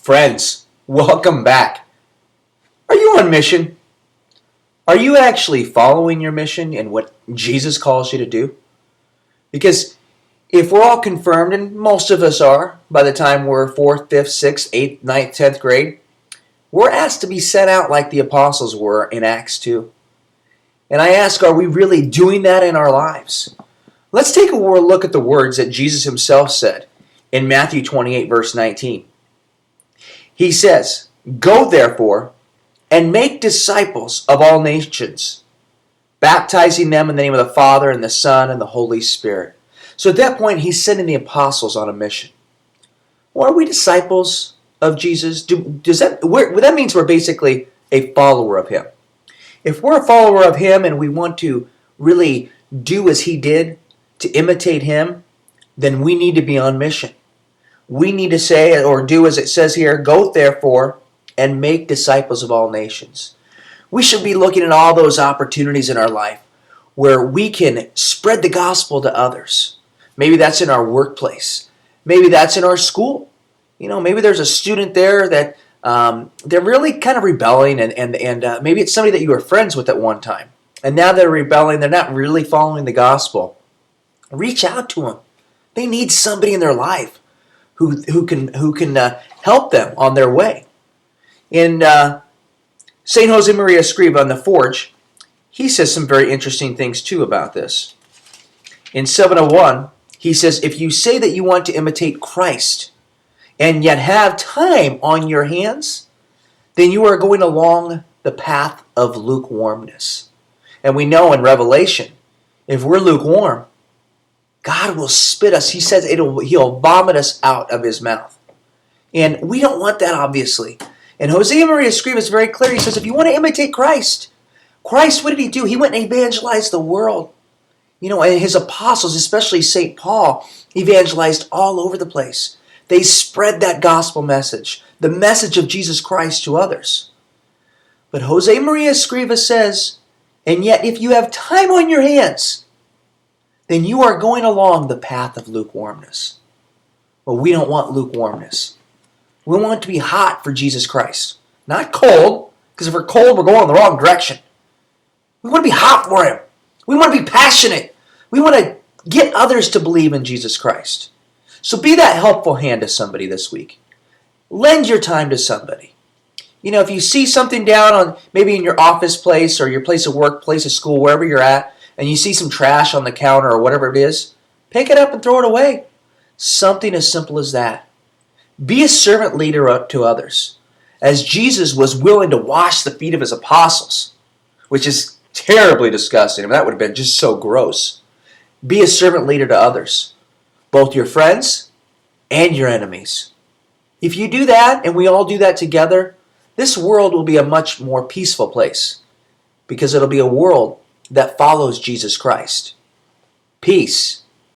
Friends, welcome back. Are you on mission? Are you actually following your mission and what Jesus calls you to do? Because if we're all confirmed, and most of us are, by the time we're 4th, 5th, 6th, 8th, 9th, 10th grade, we're asked to be sent out like the apostles were in Acts 2. And I ask, are we really doing that in our lives? Let's take a look at the words that Jesus himself said in Matthew 28, verse 19. He says, "Go therefore and make disciples of all nations, baptizing them in the name of the Father and the Son and the Holy Spirit." So at that point, he's sending the apostles on a mission. Well, are we disciples of Jesus? That means we're basically a follower of him. If we're a follower of him and we want to really do as he did, to imitate him, then we need to be on mission. We need to say or do as it says here, "Go therefore and make disciples of all nations." We should be looking at all those opportunities in our life where we can spread the gospel to others. Maybe that's in our workplace. Maybe that's in our school. Maybe there's a student there that they're really kind of rebelling, and maybe it's somebody that you were friends with at one time. And now they're rebelling. They're not really following the gospel. Reach out to them. They need somebody in their life who can help them on their way. In St. Josemaria Escriva on the Forge, he says some very interesting things too about this. In 701, he says, "If you say that you want to imitate Christ and yet have time on your hands, then you are going along the path of lukewarmness." And we know in Revelation, if we're lukewarm, God will spit us. He says he'll vomit us out of his mouth. And we don't want that, obviously. And Josemaria Escriva is very clear. He says, if you want to imitate Christ, what did he do? He went and evangelized the world. And his apostles, especially St. Paul, evangelized all over the place. They spread that gospel message, the message of Jesus Christ to others. But Josemaria Escriva says, and yet if you have time on your hands, then you are going along the path of lukewarmness. Well, we don't want lukewarmness. We want it to be hot for Jesus Christ. Not cold, because if we're cold, we're going in the wrong direction. We want to be hot for him. We want to be passionate. We want to get others to believe in Jesus Christ. So be that helpful hand to somebody this week. Lend your time to somebody. If you see something down on maybe in your office place or your place of work, place of school, wherever you're at, and you see some trash on the counter or whatever it is, pick it up and throw it away. Something as simple as that. Be a servant leader to others. As Jesus was willing to wash the feet of his apostles, which is terribly disgusting. That would have been just so gross. Be a servant leader to others, both your friends and your enemies. If you do that, and we all do that together, this world will be a much more peaceful place because it'll be a world that follows Jesus Christ. Peace